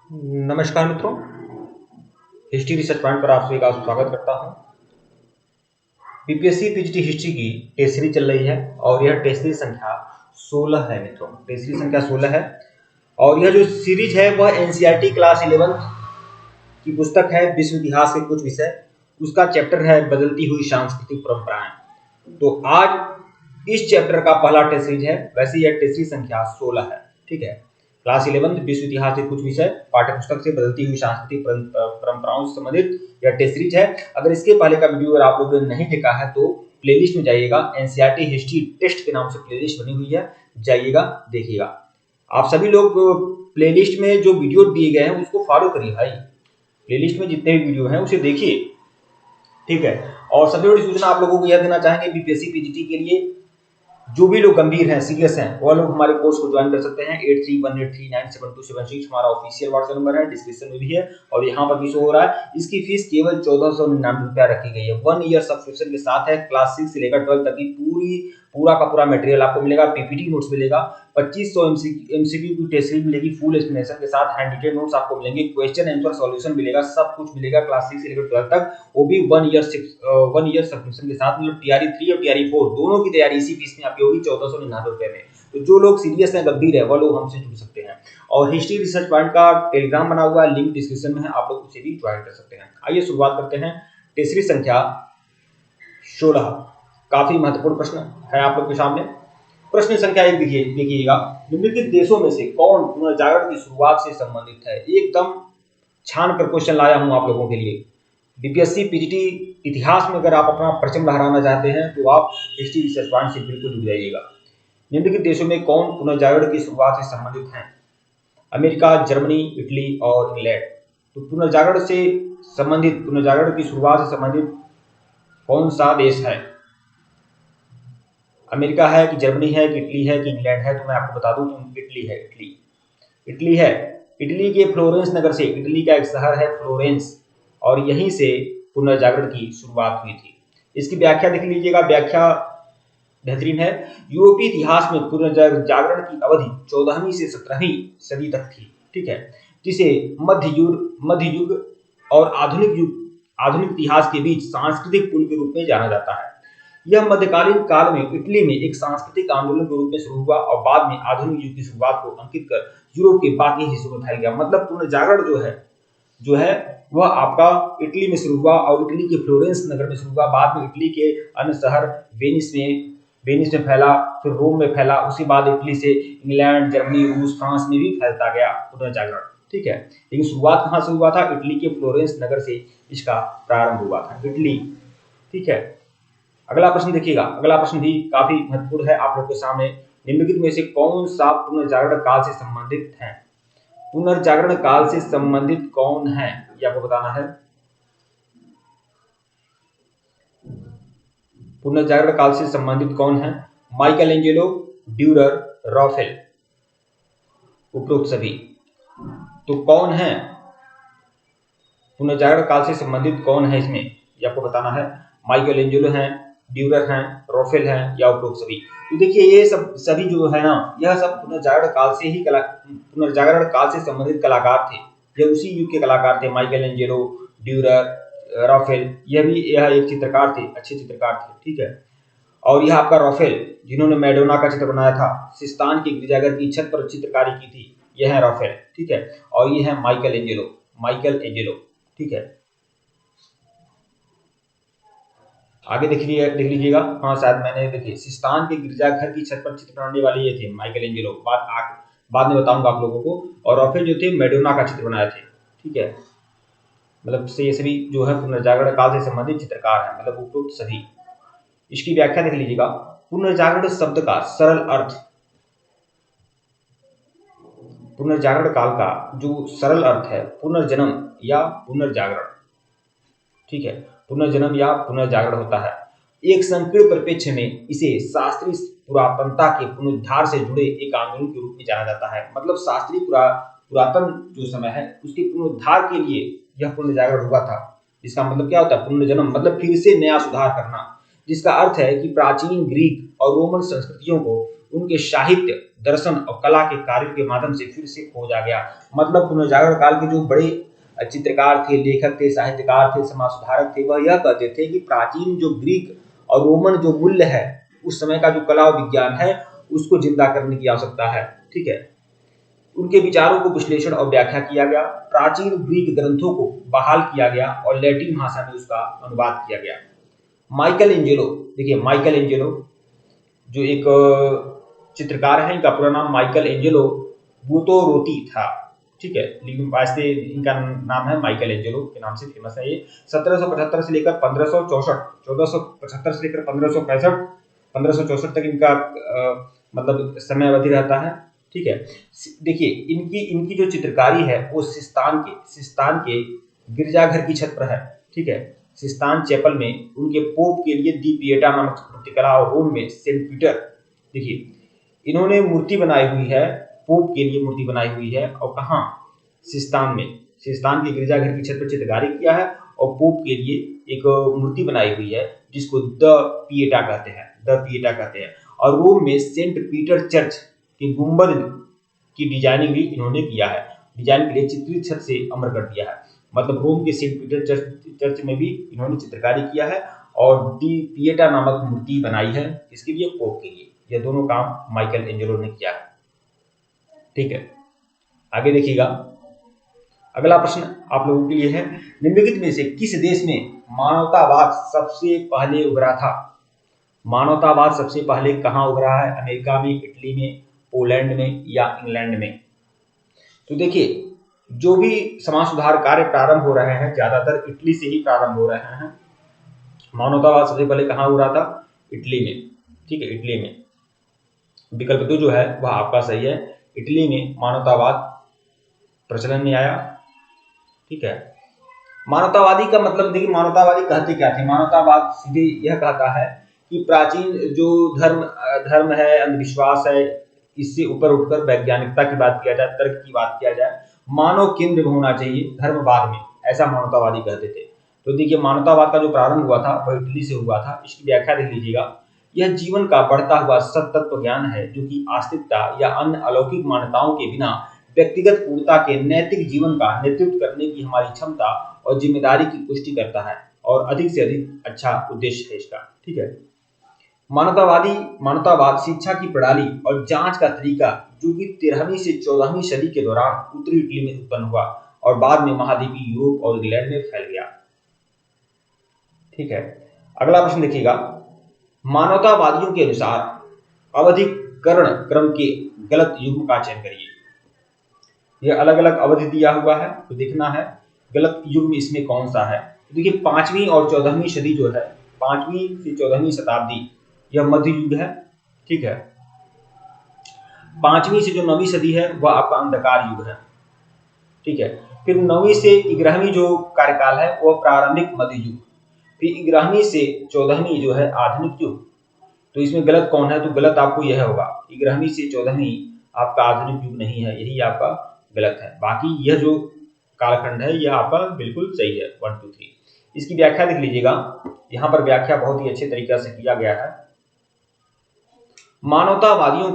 नमस्कार मित्रों, history research point पर आप सभी का स्वागत करता हूं। बीपीएससी पीजीटी हिस्ट्री की टेस्ट सीरीज चल रही है और यह टेस्ट सीरीज संख्या 16 है मित्रों। टेस्ट सीरीज संख्या 16 है और यह जो सीरीज है वह एनसीईआरटी क्लास 11 की पुस्तक है विश्व इतिहास के कुछ विषय। उसका चैप्टर है बदलती हुई सांस्कृतिक परंपराएं। तो आज इस चैप्टर का पहला टेस्ट सीरीज है। वैसे यह टेस्ट सीरीज संख्या 16 है, ठीक है। क्लास 11 विश्व इतिहास के कुछ विषय पाठ्य पुस्तक से बदलती हुई सांस्कृतिक परंपराओं से संबंधित यह टेस्ट सीरीज है। अगर इसके पहले का वीडियो अगर आप लोगों ने नहीं देखा है तो प्लेलिस्ट में जाइएगा, एनसीईआरटी हिस्ट्री टेस्ट के नाम से प्लेलिस्ट बनी हुई है, जाइएगा देखिएगा। आप सभी लोग प्लेलिस्ट में जो वीडियो दिए गए हैं उसको फॉलो करिए भाई। प्लेलिस्ट में जितने भी वीडियो हैं उसे देखिए, ठीक है। और सबसे बड़ी सूचना आप लोगों को यह देना चाहेंगे, बीपीएससी पीजीटी के लिए जो भी लोग गंभीर हैं, सीरियस हैं, वो लोग हमारे कोर्स को ज्वाइन कर सकते हैं। 8318397276 हमारा ऑफिशियल व्हाट्सएप नंबर है, डिस्क्रिप्शन में भी है और यहाँ पर भी शो हो रहा है। इसकी फीस केवल 1499 रुपया रखी गई है। 1 ईयर सब्सक्रिप्शन के साथ है। क्लास 6 से लेकर 12 तक की पूरा का पूरा मटेरियल आपको मिलेगा। पीपीटी नोट्स मिलेगा, 2500 एमसीक्यू की टेस्ट सीरीज मिलेगी फुल एक्सप्लेनेशन के साथ। हैंड रिटेन नोट्स आपको मिलेंगे, क्वेश्चन आंसर सॉल्यूशन मिलेगा, सब कुछ मिलेगा क्लास 6 से लेकर 12 तक, वो भी 1 ईयर सब्सक्रिप्शन के साथ। मतलब टीआरई 3 और टीआरई 4 दोनों की तैयारी इसी फीस में आपकी होगी, 1499 रुपए में। तो जो लोग सीरियस हैं, गंभीर है, वो लोग हमसे जुड़ सकते हैं। और हिस्ट्री रिसर्च पॉइंट का टेलीग्राम बना हुआ है, लिंक डिस्क्रिप्शन में है, आप लोग उसे भी ज्वाइन कर सकते हैं। आइए शुरुआत करते हैं। तीसरी संख्या 16 काफी महत्वपूर्ण प्रश्न है आप लोग के सामने। प्रश्न संख्या 1 देखिएगा, निम्नलिखित देशों में से कौन पुनर्जागरण की शुरुआत से संबंधित है। एकदम छान कर क्वेश्चन लाया हूं आप लोगों के लिए। बीपीएससी पीजीटी इतिहास में अगर आप अपना परचम लहराना चाहते हैं तो आप हिस्ट्री रिसर्च पॉइंट से बिल्कुल जुड़ जाइएगा। निम्नलिखित देशों में कौन पुनर्जागरण की शुरुआत से संबंधित हैं। अमेरिका, जर्मनी, इटली और इंग्लैंड। तो पुनर्जागरण की शुरुआत से संबंधित कौन सा देश है। अमेरिका है कि जर्मनी है कि इटली है कि इंग्लैंड है। तो मैं आपको बता दूं कि इटली है। इटली है। इटली के फ्लोरेंस नगर से, इटली का एक शहर है फ्लोरेंस, और यहीं से पुनर्जागरण की शुरुआत हुई थी। इसकी व्याख्या देख लीजिएगा, व्याख्या बेहतरीन है। यूरोपीय इतिहास में पुनर्जागरण की अवधि 14वीं से 17वीं सदी तक थी, ठीक है, जिसे मध्य युग और आधुनिक इतिहास के बीच सांस्कृतिक पुल के रूप में जाना जाता है। यह मध्यकालीन काल में इटली में एक सांस्कृतिक आंदोलन के रूप में शुरू हुआ और बाद में आधुनिक युग की शुरुआत को अंकित कर यूरोप के बाकी हिस्सों में फैल गया। मतलब पुनर्जागरण जो है वह आपका इटली में शुरू हुआ और इटली के फ्लोरेंस नगर में शुरू हुआ। बाद में इटली के अन्य शहर वेनिस में फैला, फिर रोम में फैला, उसके बाद इटली से इंग्लैंड, जर्मनी, रूस, फ्रांस में भी फैलता गया पुनर्जागरण, ठीक है। लेकिन शुरुआत कहाँ से हुआ था? इटली के फ्लोरेंस नगर से इसका प्रारंभ हुआ था, इटली, ठीक है। अगला प्रश्न देखिएगा, अगला प्रश्न भी काफी महत्वपूर्ण है आप लोग के सामने। निम्नलिखित में से कौन सा पुनर्जागरण काल से संबंधित है। पुनर्जागरण काल से संबंधित कौन है ये आपको बताना है। पुनर्जागरण काल से संबंधित कौन है? माइकल एंजेलो, ड्यूरर, राफेल, उपरोक्त सभी। तो कौन है पुनर्जागरण काल से संबंधित, कौन है इसमें ये आपको बताना है। माइकल एंजेलो हैं, ड्यूरर हैं, राफेल हैं या उपरोक्त सभी। तो देखिए ये सब सभी जो है ना, यह सब पुनर्जागरण काल से संबंधित कलाकार थे। ये उसी युग के कलाकार थे, माइकल एंजेलो, ड्यूरर, राफेल। यह एक चित्रकार थे, अच्छे चित्रकार थे, ठीक है। और यह आपका राफेल जिन्होंने मैडोना का चित्र बनाया था, सिस्तान की गिरजाघर की छत पर चित्रकारी की थी, यह है राफेल, ठीक है। और ये है माइकल एंजेलो, ठीक है। आगे देख लीजिएगा, हाँ शायद मैंने, देखिए सिस्तान के गिरजाघर की छत पर चित्र बनाने वाले ये थे माइकल एंजेलो, बाद में बताऊंगा आप लोगों को। और राफेल जो थे मैडोना का चित्र बनाए थे, ठीक है। मतलब से ये सभी जो है पुनर्जागरण काल से संबंधित चित्रकार हैं, मतलब उपरोक्त सभी। इसकी व्याख्या देख लीजिएगा। पुनर्जागरण शब्द का सरल अर्थ, पुनर्जागरण काल का जो सरल अर्थ है पुनर्जन्म या पुनर्जागरण, ठीक है। पुनर्जन्म या पुनर्जागरण होता है। एक संकीर्ण परिप्रेक्ष्य में इसे शास्त्रीय पुरातनता के पुनरुद्धार से जुड़े एक आंदोलन के रूप में जाना जाता है। मतलब शास्त्रीय पुरातन जो समय है उसके पुनरुद्धार के लिए यह पुनर्जागरण हुआ था। इसका मतलब क्या होता है? पुनर्जन्म मतलब फिर से नया सुधार करना, जिसका अर्थ है कि प्राचीन ग्रीक और रोमन संस्कृतियों को उनके साहित्य, दर्शन और कला के कार्यों के माध्यम से फिर से खोजा गया। मतलब पुनर्जागरण काल के जो बड़े चित्रकार थे, लेखक थे, साहित्यकार थे, समाज सुधारक थे, वह यह कहते थे कि प्राचीन जो ग्रीक और रोमन जो मूल्य है, उस समय का जो कला और विज्ञान है, उसको जिंदा करने की आवश्यकता है। ठीक है, उनके विचारों को विश्लेषण और व्याख्या किया गया, प्राचीन ग्रीक ग्रंथों को बहाल किया गया और लैटिन भाषा में उसका अनुवाद किया गया। माइकल एंजेलो, देखिए माइकल एंजेलो जो एक चित्रकार है, इनका पूरा नाम माइकल एंजेलो बुतोरोती था। ठीक है, लेकिन वास्ते इनका नाम है माइकल एंजेलो के नाम से फेमस है। ये 1775 से लेकर 1564, 1475 से लेकर 1565, 1564 तक इनका मतलब समय अवधि रहता है। ठीक है, देखिए इनकी इनकी जो चित्रकारी है वो सिस्तान के गिरजाघर की छत पर है। ठीक है, सिस्तान चैपल में उनके पोप के लिए दी पिएटा नामक मूर्तिकला और रोम में सेंट पीटर, देखिए इन्होंने मूर्ति बनाई हुई है, पोप के लिए मूर्ति बनाई हुई है। और कहाँ? सिस्तान में, सिस्तान के गिरजाघर की छत पर चित्रकारी किया है और पोप के लिए एक मूर्ति बनाई हुई है जिसको द पिएटा कहते हैं, द पिएटा कहते हैं। और रोम में सेंट पीटर चर्च की गुंबद की डिजाइनिंग भी इन्होंने किया है, डिजाइन के लिए चित्रित छत से अमर कर दिया है। मतलब रोम के सेंट पीटर चर्च में भी इन्होंने चित्रकारी किया है और दी पिएटा नामक मूर्ति बनाई है, इसके लिए पोप के लिए। यह दोनों काम माइकल एंजेलो ने किया है। ठीक है, आगे देखिएगा, अगला प्रश्न आप लोगों के लिए है, निम्नलिखित में से किस देश में मानवतावाद सबसे पहले उभरा था? मानवतावाद सबसे पहले कहाँ उभरा है? अमेरिका में, इटली में, पोलैंड में या इंग्लैंड में? तो देखिए जो भी समाज सुधार कार्य प्रारंभ हो रहे हैं ज्यादातर इटली से ही प्रारंभ हो रहे हैं। मानवतावाद सबसे पहले कहाँ उभरा था? इटली में। ठीक है, इटली में। विकल्प 2 जो है वह आपका सही है, इटली में मानवतावाद प्रचलन में आया। ठीक है, मानवतावादी का मतलब देखिए मानवतावादी कहते क्या थे? मानवतावाद सीधे यह कहता है कि प्राचीन जो धर्म है, अंधविश्वास है, इससे ऊपर उठकर वैज्ञानिकता की बात किया जाए, तर्क की बात किया जाए, मानव केंद्र में होना चाहिए धर्म बाद में, ऐसा मानवतावादी कहते थे। तो देखिए मानवतावाद का जो प्रारंभ हुआ था वह इटली से हुआ था। इसकी व्याख्या देख लीजिएगा, यह जीवन का बढ़ता हुआ सतत्व ज्ञान है जो कि आस्तिकता या अन्य अलौकिक मान्यताओं के बिना व्यक्तिगत पूर्णता के नैतिक जीवन का नेतृत्व करने की हमारी क्षमता और जिम्मेदारी की पुष्टि करता है और अधिक से अधिक अच्छा उद्देश्य है इसका। ठीक है, मानवतावाद शिक्षा की प्रणाली और जांच का तरीका जो कि 13वीं से 14वीं सदी के दौरान उत्तरी इटली में उत्पन्न हुआ और बाद में महाद्वीपीय यूरोप और इंग्लैंड में फैल गया। ठीक है, अगला प्रश्न देखिएगा, मानवतावादियों के अनुसार अवधिकरण क्रम के गलत युग्म का चयन करिए। यह अलग अलग अवधि दिया हुआ है तो देखना है गलत युग्म इसमें कौन सा है। देखिए 5वीं और 14वीं सदी जो है, 5वीं से 14वीं शताब्दी, यह मध्य युग है। ठीक है, 5वीं से जो 9वीं सदी है वह आपका अंधकार युग है। ठीक है, फिर 9वीं से 11वीं जो कार्यकाल है वह प्रारंभिक मध्य युग, फिर 11वीं से 14वीं जो है आधुनिक युग। तो इसमें गलत कौन है? तो गलत आपको यह होगा, 11वीं से 14वीं आपका आधुनिक युग नहीं है, यही आपका गलत है। बाकी यह जो कालखंड है यह आपका बिल्कुल सही है, 1 2 3। इसकी व्याख्या देख लीजिएगा, यहाँ पर व्याख्या बहुत ही अच्छे तरीके से किया गया है। मानवतावादियों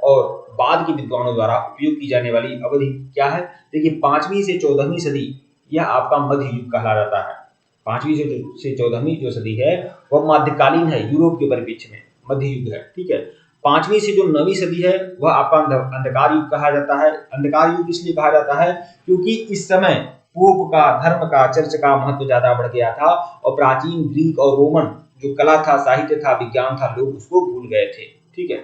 और बाद के विद्वानों द्वारा उपयोग की जाने वाली अवधि क्या है? देखिए 5वीं से 14वीं सदी यह आपका मध्य युग कहा जाता है। 5वीं से 14वीं जो सदी है वह मध्यकालीन है, यूरोप के परिप्रेक्ष्य में मध्य युग है। ठीक है, 5वीं से जो 9वीं सदी है वह आपका अंधकार युग कहा जाता है। अंधकार युग इसलिए कहा जाता है क्योंकि इस समय पोप का, धर्म का, चर्च का महत्व ज्यादा बढ़ गया था और प्राचीन ग्रीक और रोमन जो कला था, साहित्य था, विज्ञान था, लोग उसको भूल गए थे। ठीक है,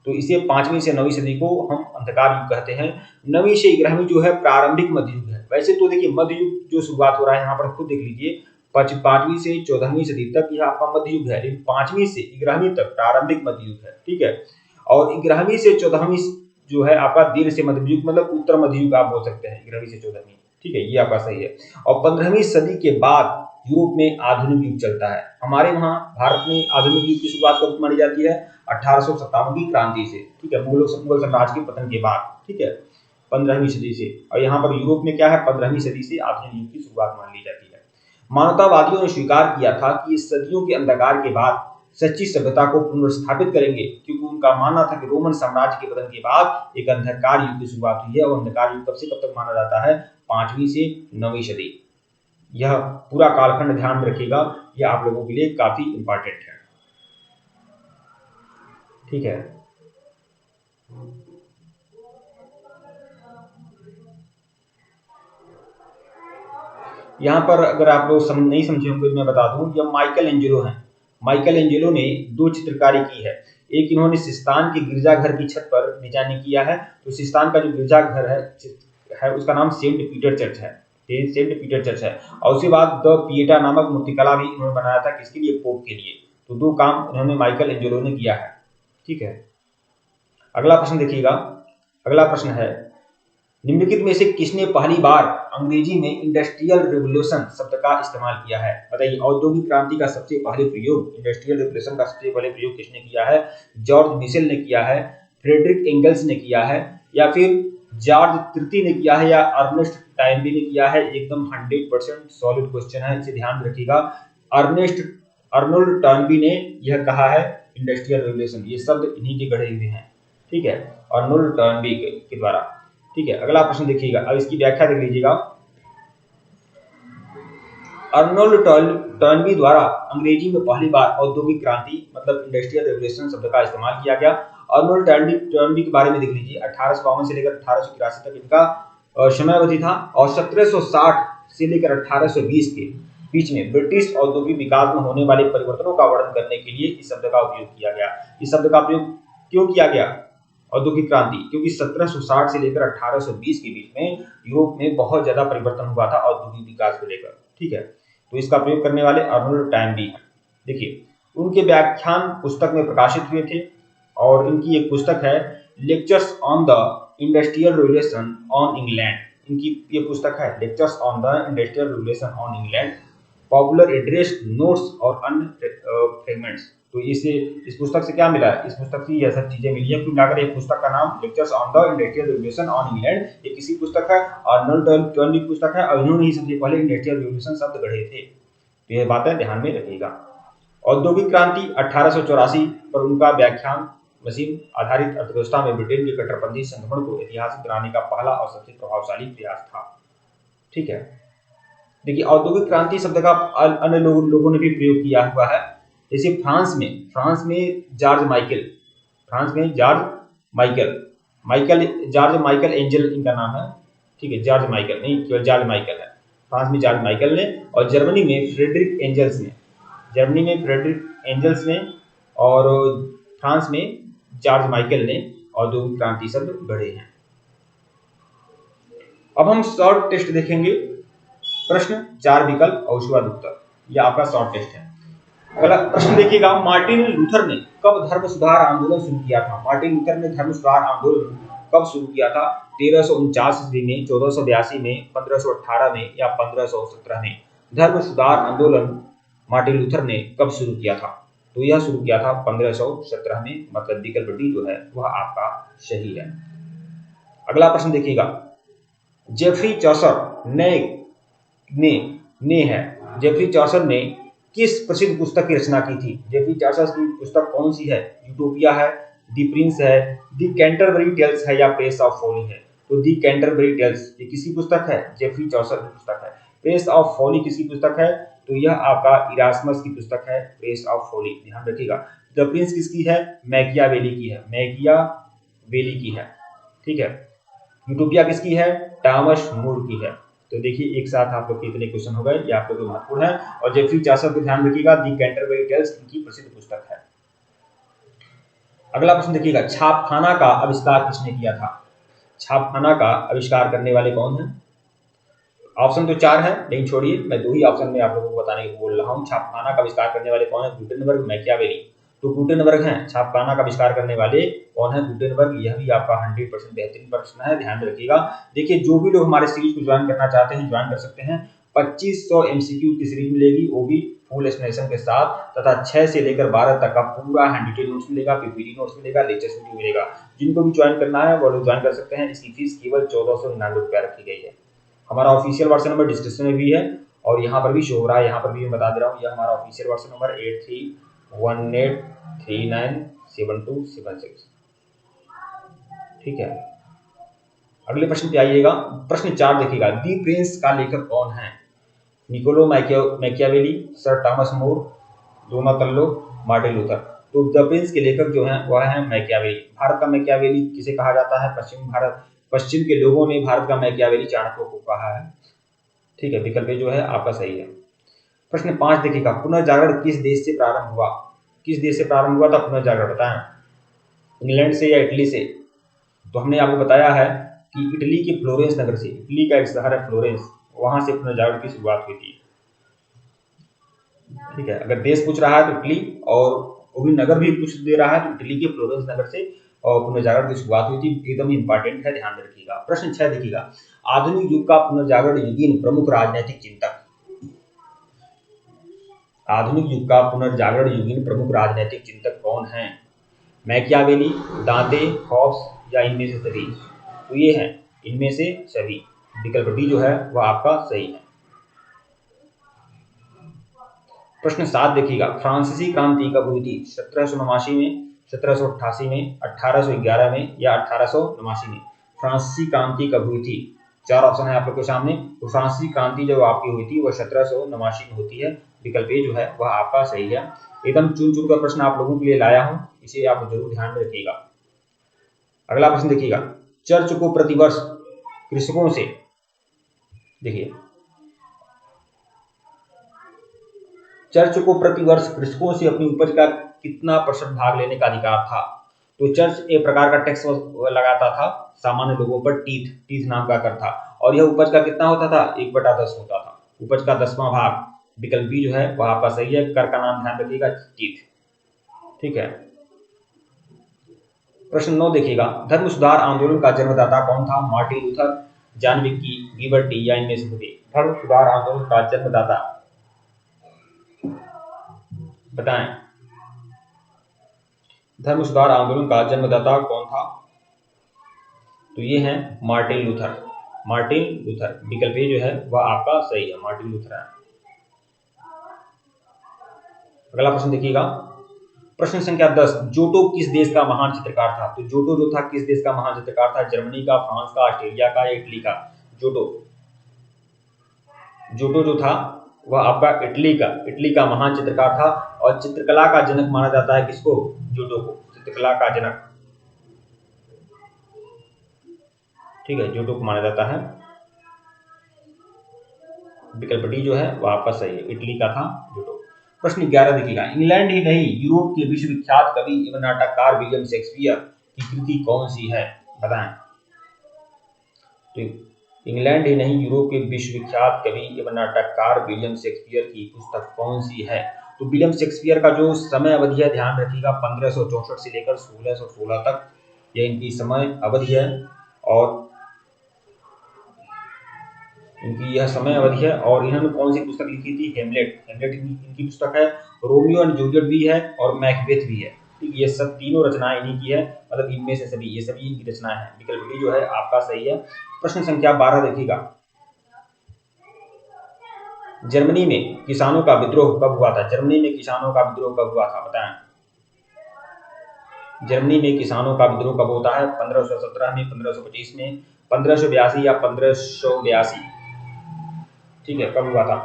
तो इसे 5वीं से 9वीं सदी को हम अंधकार युग कहते हैं। 9वीं से 11वीं जो है प्रारंभिक मध्य युग है। वैसे तो देखिए मध्य युग जो शुरुआत हो रहा है यहाँ पर खुद देख लीजिए, 5वीं से 14वीं सदी तक यह आपका मध्य युग है, लेकिन 5वीं से 11वीं तक प्रारंभिक मध्य युग है। ठीक है, और 11वीं से 14वीं जो है आपका दीर्घ से मध्य युग, मतलब उत्तर मध्य युग आप बोल सकते हैं 11वीं से 14वीं। ठीक है, ये आपका सही है। और 15वीं सदी के बाद यूरोप में आधुनिक युग चलता है। हमारे वहाँ भारत में आधुनिक युग की शुरुआत कब मानी जाती है? 1857 की क्रांति से। ठीक है, मुगल साम्राज्य के पतन के बाद। ठीक है, 15वीं सदी से। और यहाँ पर यूरोप में क्या है? 15वीं सदी से आधुनिक युग की शुरुआत मान ली जाती है। मानवतावादियों ने स्वीकार किया था कि सदियों के अंधकार के बाद सच्ची सभ्यता को पुनर्स्थापित करेंगे, क्योंकि उनका मानना था कि रोमन साम्राज्य के पतन के बाद एक अंधकार युग की शुरुआत हुई है और अंधकार युग कब से कब तक माना जाता है, 5वीं से 9वीं सदी। यह पूरा कालखंड ध्यान में रखिएगा, यह आप लोगों के लिए काफी इंपॉर्टेंट है। ठीक है, यहाँ पर अगर आप लोग नहीं समझे होंगे तो मैं बता दूं, यह माइकल एंजेलो है। माइकल एंजेलो ने 2 चित्रकारी की है। एक इन्होंने सिस्तान के गिरजाघर की छत पर डिजाइनिंग किया है। तो सिस्तान का जो गिरजाघर है उसका नाम सेंट पीटर चर्च है, सेंट पीटर चर्च है। और उसके बाद द पिएटा नामक मूर्तिकला भी इन्होंने बनाया था, किसके लिए, पोप के लिए। तो 2 काम इन्होंने माइकल एंजेलो ने किया है। ठीक है, अगला प्रश्न देखिएगा। अगला प्रश्न है, निम्नलिखित में से किसने पहली बार अंग्रेजी में इंडस्ट्रियल रिवोल्यूशन शब्द का इस्तेमाल किया है? बताइए, औद्योगिक क्रांति का सबसे पहले प्रयोग, इंडस्ट्रियल रिवोल्यूशन का सबसे पहले प्रयोग किसने किया है? जॉर्ज मिशेल ने किया है, फ्रेडरिक एंगल्स ने किया है, या फिर जॉर्ज तृतीय ने किया है, या अर्नेस्ट टाइनबी ने किया है? एकदम 100% सॉलिड क्वेश्चन है, इसे ध्यान में रखिएगा। अर्नोल्ड टर्नबी ने यह कहा है इंडस्ट्रियल रिवोल्यूशन, ये शब्द इन्हीं के गढ़े हुए हैं। ठीक है, अर्नोल्ड टर्नबी के द्वारा। ठीक है, अगला प्रश्न देखिएगा, अब इसकी व्याख्या देख लीजिएगा। अर्नोल्ड टर्नबी द्वारा अंग्रेजी में पहली बार औद्योगिक क्रांति मतलब इंडस्ट्रियल रिवोल्यूशन शब्द का इस्तेमाल किया गया। अर्नोल्ड टर्नबी के बारे में देख लीजिए, 1852 से लेकर 1883 तक इनका समयावधि था, और 1760 से लेकर 1820 के बीच में ब्रिटिश औद्योगिक विकास में होने वाले परिवर्तनों का वर्णन करने के लिए इस शब्द का उपयोग किया गया। इस शब्द का प्रयोग क्यों किया गया, औद्योगिक क्रांति, क्योंकि 1760 से लेकर 1820 के बीच में यूरोप में बहुत ज्यादा परिवर्तन हुआ था औद्योगिक विकास को लेकर। ठीक है, तो इसका प्रयोग करने वाले अर्नोल्ड टर्नबी। देखिए, उनके व्याख्यान पुस्तक में प्रकाशित हुए थे, और इनकी एक पुस्तक है lectures on the industrial revolution on England. इनकी ये पुस्तक है lectures on the industrial revolution on England, popular address, notes और अन्य फ्रेगमेंट्स। तो इस पुस्तक से क्या मिला है, इस पुस्तक से यह सब चीजें मिली है। क्यों मिलाकर एक पुस्तक का नाम lectures on the industrial revolution on England, ये किसी पुस्तक है, अर्नोल्ड टर्नबी की पुस्तक है, और इन्होंने ही सबसे पहले इंडस्ट्रियल रिवोल्यूशन शब्द गढ़े थे। तो ये बातें ध्यान में रखिएगा। औद्योगिक क्रांति 1884 पर उनका व्याख्यान मशीन आधारित अर्थव्यवस्था में ब्रिटेन के कट्टरपंथी संक्रमण को ऐतिहासिक बनाने का पहला और सबसे प्रभावशाली प्रयास था। ठीक है, देखिए, औद्योगिक क्रांति शब्द का अन्य लोगों ने भी प्रयोग किया हुआ है। जैसे फ्रांस में जॉर्ज माइकल एंजल इनका नाम है। ठीक है, जॉर्ज माइकल नहीं, केवल जॉर्ज माइकल है। फ्रांस में जॉर्ज माइकल ने, और जर्मनी में फ्रेडरिक एंजल्स ने, और फ्रांस में जॉर्ज माइकल ने औद्योगिक क्रांति शब्द गढ़े हैं। अब हम शॉर्ट टेस्ट देखेंगे, प्रश्न 4 विकल्प और उसके बाद उत्तर, यह आपका शॉर्ट टेस्ट है। अगला प्रश्न देखिएगा, मार्टिन लूथर ने कब धर्म सुधार आंदोलन शुरू किया था? मार्टिन लूथर ने धर्म सुधार आंदोलन कब शुरू किया था? 1349 ईस्वी में, 1482 में, 1518 में, या 1517 में? धर्म सुधार आंदोलन मार्टिन लूथर ने कब शुरू किया था? तो यह शुरू किया था 1517 में, मतलब विकल्प डी जो है वह आपका सही है। अगला प्रश्न देखिएगा, जेफरी चौसर जेफरी चौसर ने किस प्रसिद्ध पुस्तक की रचना की थी? जेफरी चौसर की पुस्तक कौन सी है? यूटोपिया है, दी प्रिंस है, दी कैंटरबरी टेल्स है, या प्रेस ऑफ फॉली है? तो दी कैंटरबरी टेल्स ये किसी पुस्तक है? जेफरी चौसर की पुस्तक है। प्रेस ऑफ फॉली किसकी पुस्तक है? तो यह आपका इरास्मस की पुस्तक है, प्रेस ऑफ फॉली, ध्यान रखिएगा। द प्रिंस किसकी है? मैकियावेली की है। ठीक है, यूटोपिया किसकी है? टॉमस मूर की है। तो देखिए, एक साथ आप लोग के इतने क्वेश्चन हो गए, ये आप लोग को महत्वपूर्ण है। और जेफरी चौसर को ध्यान रखिएगा, दी कैंटरबरी टेल्स इनकी प्रसिद्ध पुस्तक है। अगला प्रश्न देखिएगा, छापखाना का आविष्कार किसने किया था? छापखाना का आविष्कार करने वाले कौन हैं? ऑप्शन तो 4 है, लेकिन छोड़िए, मैं 2 ही ऑप्शन में आप लोगों को बताने को बोल रहा हूँ। छापखाना का आविष्कार करने वाले कौन है? Gutenberg, Machiavelli. तो गुटेनबर्ग हैं छापखाना का आविष्कार करने वाले। कौन है? गुटेनबर्ग। यह भी आपका 100% बेहतरीन प्रश्न है, ध्यान में रखिएगा। देखिए, जो भी लोग हमारे सीरीज को ज्वाइन करना चाहते हैं ज्वाइन कर सकते हैं। 2500 एमसीक्यू की सीरीज मिलेगी, वो भी फुल एक्सप्लेनेशन के साथ, तथा 6 से लेकर 12 तक का पूरा हैंड डिटेल नोट्स मिलेगा, पीपीटी नोट्स मिलेगा, लेक्चर्स वीडियो मिलेगा। जिनको भी ज्वाइन करना है वो लोग ज्वाइन कर सकते हैं। इसकी फीस केवल 1499 रुपया रखी गई है। हमारा ऑफिशियल व्हाट्सएप नंबर डिस्क्रिप्शन में भी है, और यहाँ पर भी शो हो रहा है, यहाँ पर भी मैं बता दे रहा हूँ, यह हमारा ऑफिशियल व्हाट्सएप नंबर 18397276। ठीक है, अगले प्रश्न पे आइएगा। प्रश्न 4 देखिएगा, दी प्रिंस का लेखक कौन है? Niccolo Machiavelli, sir Thomas More, Donatello, Martin Luther. तो द प्रिंस के लेखक जो हैं वह है मैकियावेली। भारत का मैकियावेली किसे कहा जाता है? पश्चिम के लोगों ने भारत का मैकियावेली चाणक्य को कहा है। ठीक है, विकल्प जो है आपका सही है। प्रश्न 5 देखिएगा, पुनर्जागरण किस देश से प्रारंभ हुआ? किस देश से प्रारंभ हुआ था पुनर्जागरण, बताएं? इंग्लैंड से या इटली से? तो हमने आपको बताया है कि इटली के फ्लोरेंस नगर से, इटली का एक शहर है फ्लोरेंस, वहां से पुनर्जागरण की शुरुआत हुई थी। ठीक है, अगर देश पूछ रहा है तो इटली, और वो भी नगर भी पूछ दे रहा है तो इटली के फ्लोरेंस नगर से और पुनर्जागरण की शुरुआत हुई थी। एकदम इंपॉर्टेंट है, ध्यान रखिएगा। प्रश्न 6 देखिएगा, आधुनिक युग का पुनर्जागरण युगीन प्रमुख राजनीतिक चिंतक। आधुनिक युग का पुनर्जागरण युगीन प्रमुख राजनीतिक चिंतक कौन है? मैकियावेली, दांते, हॉब्स या इनमें से सभी? तो ये है इनमें से सभी। विकल्प डी जो है वह आपका सही है। प्रश्न 7 देखिएगा, फ्रांसीसी क्रांति कब हुई थी? 1789 में, 1788 में, 1811 में या 1889 में? फ्रांसीसी क्रांति कब हुई थी? 4 ऑप्शन है आप लोग के सामने। तो फ्रांसीसी क्रांति जो आपकी हुई थी वह 1789 में होती है। विकल्प ए जो है वह आपका सही है। एकदम चुन कर प्रश्न आप लोगों के लिए लाया हूं, इसे आप जरूर ध्यान में रखिएगा। अगला प्रश्न देखिएगा, चर्च को प्रतिवर्ष कृषकों से, देखिए, चर्च को प्रतिवर्ष कृषकों से अपनी उपज का कितना प्रतिशत भाग लेने का अधिकार था? तो चर्च एक प्रकार का टैक्स लगाता था सामान्य लोगों पर, टीथ नाम का कर था, और यह उपज का कितना होता था? 1/10 होता था, उपज का 10वां भाग। विकल्प बी जो है वह आपका सही है। कर का नाम ध्यान रखिएगा, टीथ। ठीक है, प्रश्न 9 देखिएगा, धर्म सुधार आंदोलन का जन्मदाता कौन था? मार्टिन लूथर, जॉन विकी, गिबर्ट टी या इनमें से सभी? धर्म सुधार आंदोलन का जन्मदाता बताएं? धर्म सुधार आंदोलन का जन्मदाता कौन था? तो ये है मार्टिन लूथर। मार्टिन लूथर, विकल्प ए जो है वह आपका सही है, मार्टिन लूथर है। अगला प्रश्न देखिएगा, प्रश्न संख्या 10, जोटो किस देश का महान चित्रकार था? तो जोटो जो था किस देश का महान चित्रकार था? जर्मनी का, फ्रांस का, ऑस्ट्रेलिया का या इटली का? जोटो जो था वह आपका इटली का महान चित्रकार था, और चित्रकला का जनक माना जाता है किसको? जोटो को, चित्रकला का जनक। ठीक है, जोटो को माना जाता है। विकल्प डी जो है वह आपका सही है, इटली का था जोटो। प्रश्न 11 देखिएगा, इंग्लैंड ही नहीं यूरोप के विश्वविख्यात कवि एवं नाटककार विलियम शेक्सपियर की कृति कौन सी है? बताएं? तो इंग्लैंड ही नहीं यूरोप के विश्वविख्यात कवि एवं नाटककार विलियम शेक्सपियर की पुस्तक कौन सी है? तो विलियम शेक्सपियर का जो समय अवधि है ध्यान रखिएगा, 1564 से लेकर 1616 तक यह इनकी समय अवधि है, और इनकी यह समय अवधि है। और इन्होंने कौन सी पुस्तक लिखी थी? हेमलेट। हेमलेट इनकी पुस्तक है। रोमियो एंड जूलियट भी है और मैकबेथ भी है। ठीक, ये सब तीनों रचनाएं इन्हीं की है, मतलब इनमें से सभी, ये सभी इनकी रचनाएं हैं। विकल्प डी जो है आपका सही है। प्रश्न संख्या 12 देखिएगा, जर्मनी में किसानों का विद्रोह कब हुआ था? जर्मनी में किसानों का विद्रोह कब हुआ था? बताएं? जर्मनी में किसानों का विद्रोह कब होता है? 1517 में, 1525 में, 1582 या 1582? ठीक है, कब हुआ था?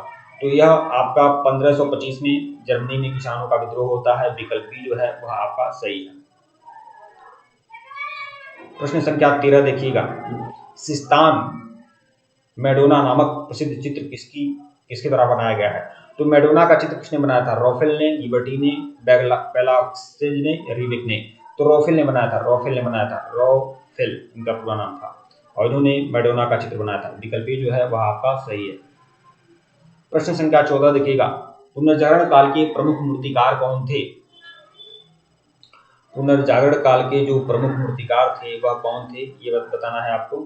तो यह आपका 1525 में जर्मनी में किसानों का विद्रोह होता है। विकल्प बी जो है वह आपका सही है। प्रश्न संख्या 13 देखिएगा, सिस्तान मैडोना नामक प्रसिद्ध चित्र किसके द्वारा बनाया गया है? तो मैडोना का चित्र किसने बनाया था? रॉफेल ने, लिबर्टी ने, बेलास्केज ने या रिबेक ने? तो रॉफेल ने बनाया था, रॉफेल इनका पूरा नाम था, और इन्होंने मैडोना का चित्र बनाया था। विकल्प जो है वह आपका सही है। प्रश्न संख्या 14 देखिएगा, पुनर्जागरण काल के प्रमुख मूर्तिकार कौन थे? पुनर्जागरण काल के जो प्रमुख मूर्तिकार थे वह कौन थे, ये बताना है आपको।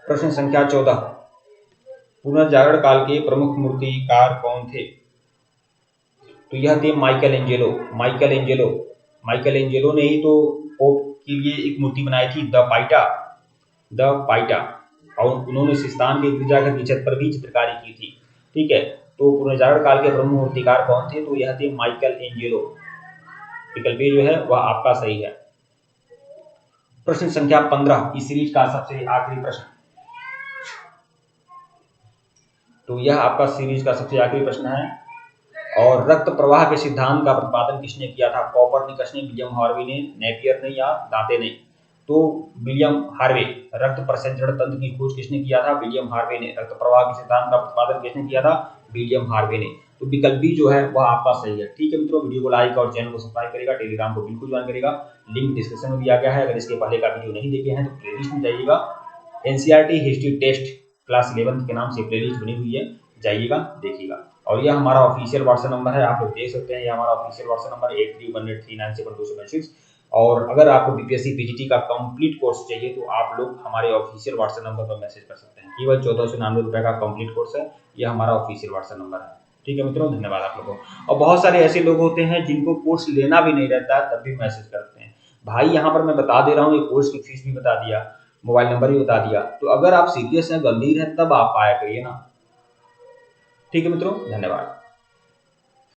प्रश्न संख्या 14, पुनर्जागरण काल के प्रमुख मूर्तिकार कौन थे? तो यह थे माइकल एंजेलो ने ही तो पोप के लिए एक मूर्ति बनाई थी, द पाइटा, और उन्होंने सिस्तान के गिरजाघर की छत पर भी चित्रकारी की थी। ठीक है, तो पुनर्जागरण काल के प्रमुख मूर्तिकार कौन थे? तो यह थे माइकल एंजेलो। विकल्प ए जो है वह आपका सही है। प्रश्न संख्या 15 इस सीरीज का सबसे आखिरी प्रश्न। तो यह आपका सीरीज का सबसे आखिरी प्रश्न है। और रक्त प्रवाह के सिद्धांत का प्रतिपादन किसने किया था? कोपरनिकस ने, विलियम हार्वे ने, नेपियर ने या दांते ने? तो विलियम हार्वे। रक्त प्रसंचरण तंत्र की खोज किसने किया था? विलियम हार्वे ने। रक्त प्रवाह के सिद्धांत का प्रतिपादन किसने किया था? विलियम हार्वे ने। तो विकल्प बी जो है वह आपका सही है। ठीक है मित्रों, वीडियो को लाइक और चैनल को सब्सक्राइब करेगा, टेलीग्राम को बिल्कुल ज्वाइन करेगा, लिंक डिस्क्रिप्शन में दिया गया है। अगर इसके पहले का वीडियो नहीं देखे हैं तो प्लेलिस्ट में जाइएगा, एनसीईआरटी हिस्ट्री टेस्ट क्लास 11 के नाम से प्लेलिस्ट बनी हुई है, जाइएगा देखिएगा। और यह हमारा ऑफिशियल व्हाट्सएप नंबर है, आप लोग देख सकते हैं, यह हमारा ऑफिशियल व्हाट्सएप नंबर 8318397276। और अगर आपको बीपीएससी पीजीटी का कंप्लीट कोर्स चाहिए तो आप लोग हमारे ऑफिशियल व्हाट्सएप नंबर पर मैसेज कर सकते हैं। केवल 1499 रुपए का कंप्लीट कोर्स है, यह हमारा ऑफिशियल व्हाट्सएप नंबर है। ठीक है मित्रों, धन्यवाद आप लोगों को। और बहुत सारे ऐसे लोग होते हैं जिनको कोर्स लेना भी नहीं रहता है, तब भी मैसेज करते हैं। भाई यहाँ पर मैं बता दे रहा हूँ, ये कोर्स की फीस भी बता दिया, मोबाइल नंबर भी बता दिया, तो अगर आप सीरियस हैं, गंभीर हैं, तब आप आया करिए ना। ठीक है मित्रों, धन्यवाद।